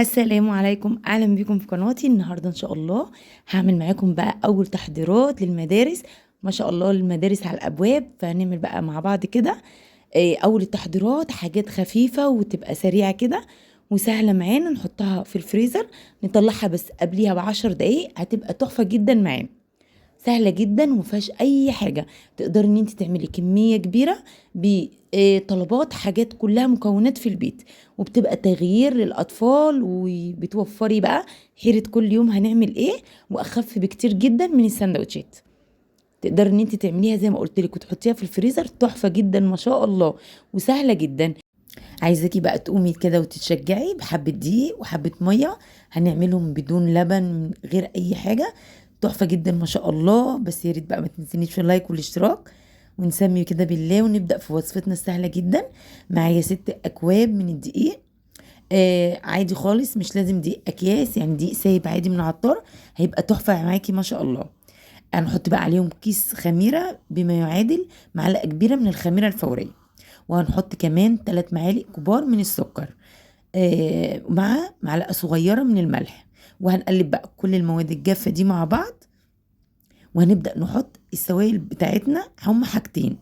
السلام عليكم، اهلا بكم في قناتي. النهارده ان شاء الله هعمل معاكم بقى اول تحضيرات للمدارس. ما شاء الله المدارس على الابواب، فهنعمل بقى مع بعض كده. اول التحضيرات حاجات خفيفه وتبقى سريعه كده وسهله معانا، نحطها في الفريزر، نطلعها بس قبليها ب10 دقايق، هتبقى تحفه جدا معانا. سهله جدا ومفيهاش اي حاجه، تقدري ان انت تعملي كميه كبيره بطلبات حاجات كلها مكونات في البيت، وبتبقى تغيير للاطفال، وبتوفري بقى حيره كل يوم هنعمل ايه، واخف بكتير جدا من السندوتشات. تقدري ان انت تعمليها زي ما قلت لك وتحطيها في الفريزر، تحفه جدا ما شاء الله وسهله جدا. عايزاكي بقى تقومي كده وتتشجعي بحبة دقيق وحبة مية، هنعملهم بدون لبن من غير أي حاجة. تحفة جدا ما شاء الله. بس يا ريت بقى ما تنسينيش في اللايك والاشتراك، ونسمي كده بالله ونبدأ في وصفتنا السهلة جدا. معايا 6 أكواب من الدقيق. عادي خالص، مش لازم دقيق أكياس، يعني دقيق سايب عادي من العطار، هيبقى تحفة معاكي ما شاء الله. هنحط بقى عليهم كيس خميرة بما يعادل معلقة كبيرة من الخميرة الفورية، وهنحط كمان 3 معالق كبار من السكر، مع معلقة صغيرة من الملح. وهنقلب بقى كل المواد الجافة دي مع بعض، وهنبدأ نحط السوائل بتاعتنا. هما حاجتين،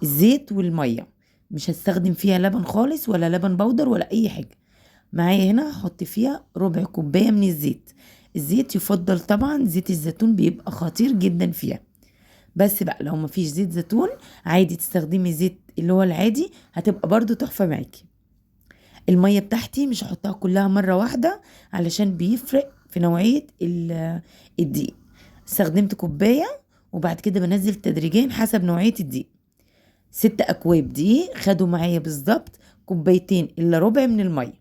الزيت والمية، مش هستخدم فيها لبن خالص ولا لبن بودر ولا أي حاجة. معايا هنا هحط فيها ربع كوباية من الزيت. الزيت يفضل طبعا زيت الزيتون، بيبقى خطير جدا فيها. بس بقى لو مفيش زيت زيتون عادي تستخدمي زيت اللي هو العادي، هتبقى برضو تحفة معاكي. المية بتاعتي مش هحطها كلها مرة واحدة، علشان بيفرق في نوعية الدقيق. استخدمت كوباية، وبعد كده بنزل تدريجيا حسب نوعية الدقيق. 6 أكواب دقيق خدوا معايا بالظبط كوبايتين إلا ربع من المية،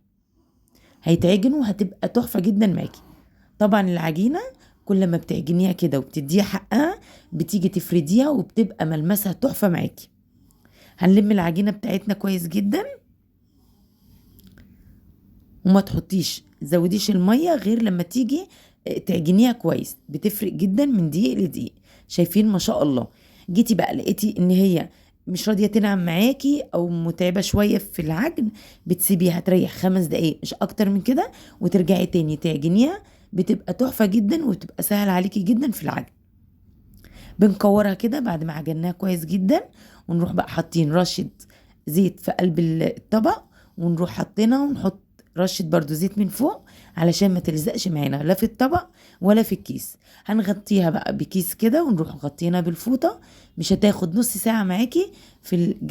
هيتعجنوا وهتبقى تحفة جدا معاكي. طبعا العجينة كل ما بتعجنيها كده وبتديها حقها، بتيجي تفرديها وبتبقى ملمسها تحفة معاكي. هنلم العجينة بتاعتنا كويس جدا، وما زوديش المية غير لما تيجي تعجنيها كويس، بتفرق جدا من دقيق لدقيق. شايفين ما شاء الله. جيتي بقى لقيتي ان هي مش راضية تنعم معاكي او متعبة شوية في العجن، بتسيبيها تريح 5 دقايق مش اكتر من كده، وترجعي تاني تعجنيها، بتبقى تحفة جدا وتبقى سهل عليكي جدا في العجن. بنكورها كده بعد ما عجناها كويس جدا، ونروح بقى حاطين رشة زيت في قلب الطبق، ونروح حاطينها ونحط رشة برضو زيت من فوق، علشان ما تلزقش معانا لا في الطبق ولا في الكيس. هنغطيها بقى بكيس كده ونروح غطينا بالفوطة. مش هتاخد نص ساعة معاكي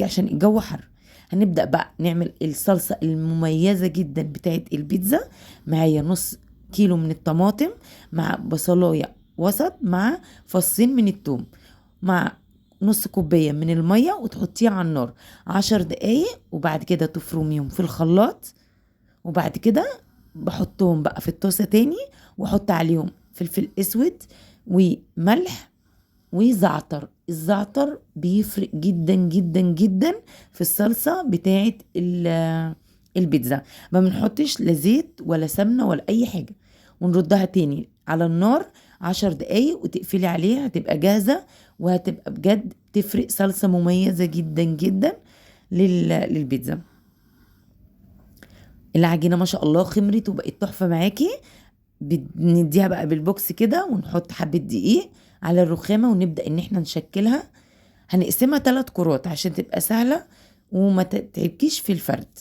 عشان الجو حر. هنبدأ بقى نعمل الصلصة المميزة جدا بتاعت البيتزا. معايا نص كيلو من الطماطم، مع بصلاية وسط، مع فصين من التوم، مع نص كوباية من المية، وتحطيها على النار 10 دقايق، وبعد كده تفرميهم في الخلاط. وبعد كده بحطهم بقى في الطاسة تاني، واحط عليهم فلفل اسود وملح وزعتر. الزعتر بيفرق جدا جدا جدا في الصلصة بتاعت البيتزا. ما بنحطش لا زيت ولا سمنة ولا اي حاجة. ونردها تاني على النار 10 دقايق، وتقفلي عليها، هتبقى جاهزة، وهتبقى بجد تفرق صلصة مميزة جدا جدا للبيتزا. العجينة ما شاء الله خمرت وبقت تحفة معاكي. بنديها بقى بالبوكس كده، ونحط حبة دقيق على الرخامة، ونبدأ ان احنا نشكلها. هنقسمها 3 كرات عشان تبقى سهلة وما تتعبكيش في الفرد.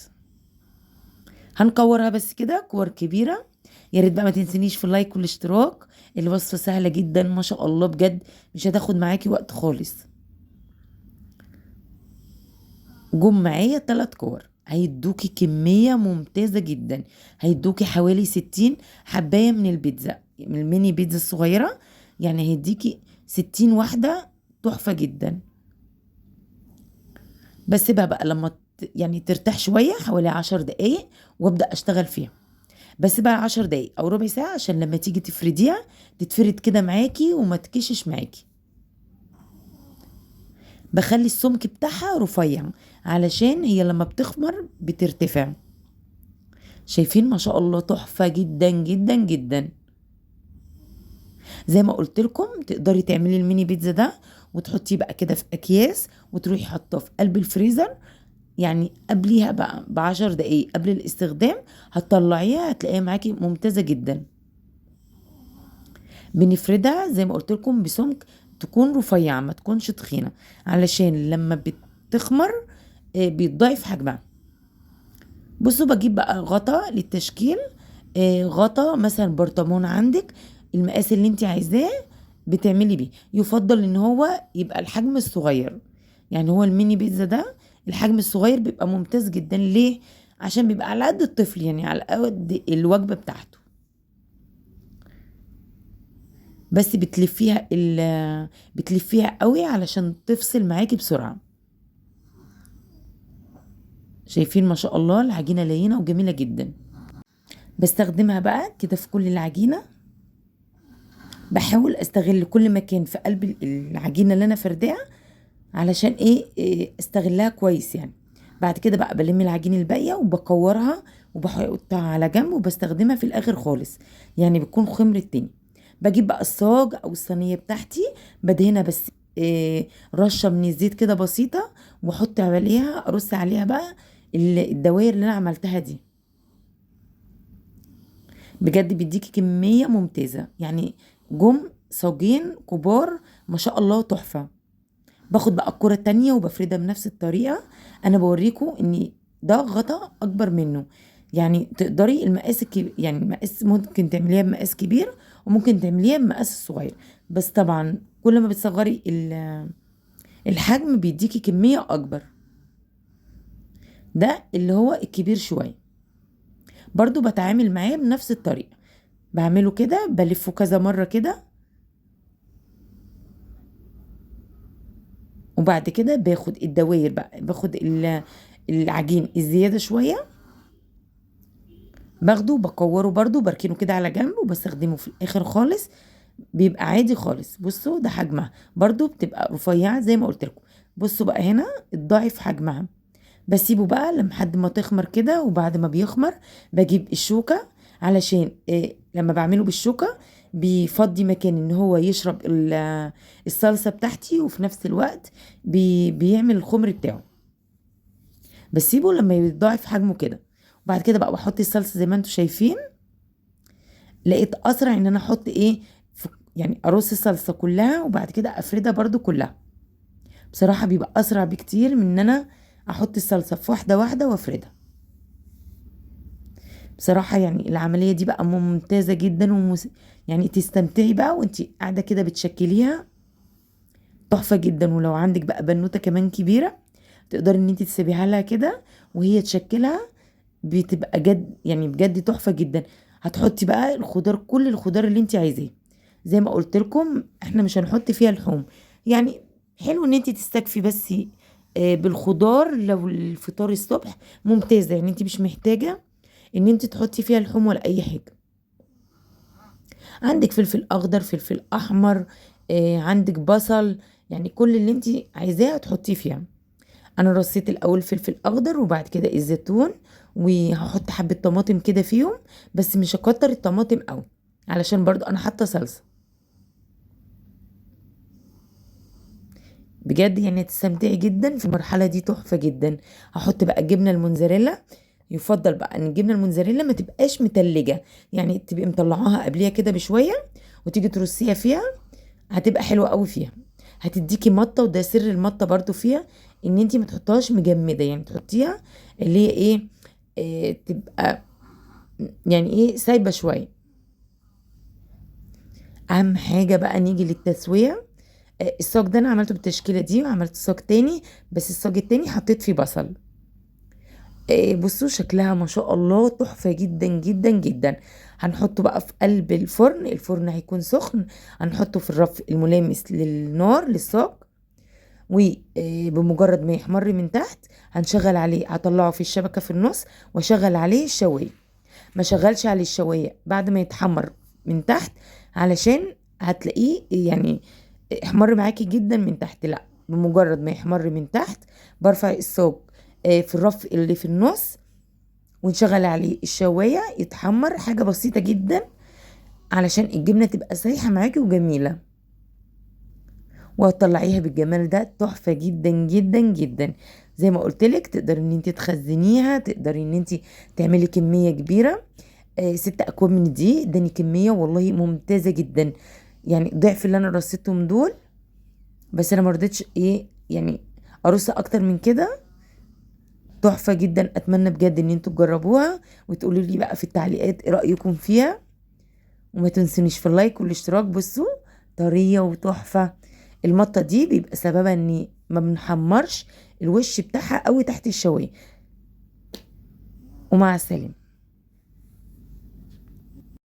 هنكورها بس كده كور كبيرة. يا ريت بقى ما تنسينيش في اللايك والاشتراك. الوصفة سهلة جدا ما شاء الله بجد، مش هتاخد معاكي وقت خالص. جم معايا 3 كور، هيدوكي كمية ممتازة جدا. هيدوكي حوالي 60 حباية من البيتزا، من الميني بيتزا الصغيرة، يعني هيديكي 60 واحدة تحفة جدا. بسيبها بقى لما يعني ترتاح شوية حوالي 10 دقايق، وابدأ اشتغل فيها. بس بقى 10 دقايق او ربع ساعة، عشان لما تيجي تفرديها تتفرد كده معاكي وما تكشش معاكي. بخلي السمك بتاعها رفيع، علشان هي لما بتخمر بترتفع. شايفين ما شاء الله تحفة جدا جدا جدا. زي ما قلت لكم تقدري تعملي الميني بيتزا ده، وتحطيه بقى كده في اكياس، وتروحي حاطاه في قلب الفريزر يعني قبليها بقى ب10 دقايق قبل الاستخدام هتطلعيها هتلاقيها معاكي ممتازة جدا. بنفردها زي ما قلت لكم بسمك تكون رفيعة ما تكونش تخينة، علشان لما بتخمر بيتضاعف حجمها. بصوا بجيب بقى غطا للتشكيل، غطا مثلا برطمان عندك المقاس اللي انت عايزاه بتعملي بيه. يفضل ان هو يبقى الحجم الصغير، يعني هو الميني بيتزا ده الحجم الصغير بيبقى ممتاز جدا. ليه؟ عشان بيبقى على قد الطفل، يعني على قد الوجبة بتاعته. بس بتلفيها قوي علشان تفصل معاكي بسرعة. شايفين ما شاء الله العجينة لينة وجميلة جدا. بستخدمها بقى كده في كل العجينة، بحاول استغل كل مكان في قلب العجينة اللي انا فرداها علشان إيه استغلها كويس يعني. بعد كده بقى بلم العجين الباقية وبكورها وبحطها على جنب وبستخدمها في الاخر خالص، يعني بتكون خمر التاني. بجيب بقى الصاج او الصينية بتاعتي بدهنها بس رشة من الزيت كده بسيطة، واحط عليها ارص عليها بقى الدوائر اللي انا عملتها دي. بجد بيديكي كمية ممتازة يعني. صاجين كبار ما شاء الله تحفة. باخد بقى الكرة التانية وبفردها بنفس الطريقة. انا بوريكم ان ده غطا اكبر منه، يعني تقدري المقاس يعني المقاس ممكن تعمليها بمقاس كبير وممكن تعمليها بمقاس صغير، بس طبعا كل ما بتصغري الحجم بيديكي كمية اكبر. ده اللي هو الكبير شوية. برضو بتعامل معاه بنفس الطريقة، بعمله كده بلفه كذا مرة كده، وبعد كده باخد الدواير بقى، باخد العجين الزيادة شوية باخده بكوره برضو بركنه كده على جنب وبستخدمه في الاخر خالص. بيبقى عادي خالص. بصوا ده حجمها برضو بتبقى رفيعة زي ما قلت لكم. بصوا بقى هنا الضعف حجمها. بسيبه بقى لحد ما تخمر كده، وبعد ما بيخمر بجيب الشوكة علشان لما بعمله بالشوكة بيفضي مكان ان هو يشرب الصلصة بتاعتي، وفي نفس الوقت بيعمل الخمر بتاعه. بسيبه لما يتضاعف حجمه كده، وبعد كده بقى بحط الصلصة زي ما انتم شايفين. لقيت اسرع ان انا احط يعني ارص الصلصة كلها وبعد كده افردها برضو كلها. بصراحة بيبقى اسرع بكتير من ان انا احط الصلصة في واحدة واحدة وافردها. بصراحة يعني العملية دي بقى ممتازة جدا يعني تستمتعي بقى وانت قاعدة كده بتشكليها. تحفة جدا. ولو عندك بقى بنوتة كمان كبيرة تقدري ان انت تسيبيها لها كده وهي تشكلها، بتبقى يعني بجد تحفة جدا. هتحطي بقى الخضار، كل الخضار اللي انت عايزاه. زي ما قلت لكم احنا مش هنحط فيها لحوم، يعني حلو ان انت تستكفي بس بالخضار. لو الفطار الصبح ممتازة، يعني انت مش محتاجة ان انت تحطي فيها لحوم ولا اي حاجة. عندك فلفل اخضر، فلفل احمر، عندك بصل، يعني كل اللي انت عايزاه تحطيه فيها. انا رصيت الاول فلفل اخضر وبعد كده الزيتون، وهحط حبة طماطم كده فيهم، بس مش هكتر الطماطم قوي علشان برضو انا حاطة صلصة. بجد يعني هتستمتعي جدا في المرحلة دي، تحفة جدا. هحط بقى الجبنة الموتزاريلا. يفضل بقى ان الجبنة الموتزاريلا ما تبقاش متلجة، يعني تبقي مطلعاها قبليها كده بشوية وتيجي ترصيها فيها، هتبقى حلوة قوي فيها. هتديكي مطة، وده سر المطة برضو فيها، ان انتي ما تحطهاش مجمدة، يعني تحطيها اللي هي تبقى يعني سايبة شوية. اهم حاجة بقى نيجي للتسوية. الصاج ده انا عملته بالتشكيلة دي، وعملت صاج تاني بس الصاج التاني حطيت فيه بصل. بصوا شكلها ما شاء الله تحفة جدا جدا جدا. هنحطه بقى في قلب الفرن. الفرن هيكون سخن، هنحطه في الرف الملامس للنار للصاج، وبمجرد ما يحمر من تحت هنشغل عليه، هطلعه في الشبكة في النص واشغل عليه الشواية. ما شغلش عليه الشواية بعد ما يتحمر من تحت، علشان هتلاقيه يعني احمر معاكي جدا من تحت. لا، بمجرد ما يحمر من تحت برفع الصاج في الرف اللي في النص، ونشغل عليه الشواية يتحمر حاجة بسيطة جدا علشان الجبنة تبقى سايحة معاكي وجميلة، وهتطلعيها بالجمال ده تحفة جدا جدا جدا. زي ما قلتلك تقدري ان انت تخزنيها، تقدري ان انت تعملي كمية كبيرة. 6 اكواب من دي اداني كمية والله ممتازة جدا، يعني ضعف اللي انا رصيتهم دول. بس انا مرضتش ايه يعني ارص اكتر من كده. تحفة جدا، اتمنى بجد ان انتوا تجربوها وتقولوا لي بقى في التعليقات ايه رأيكم فيها. وما تنسونيش في اللايك والاشتراك. بصوا طرية وتحفة. المطة دي بيبقى سببها اني ما بنحمرش الوش بتاعها قوي تحت الشوايه. ومع السلامة.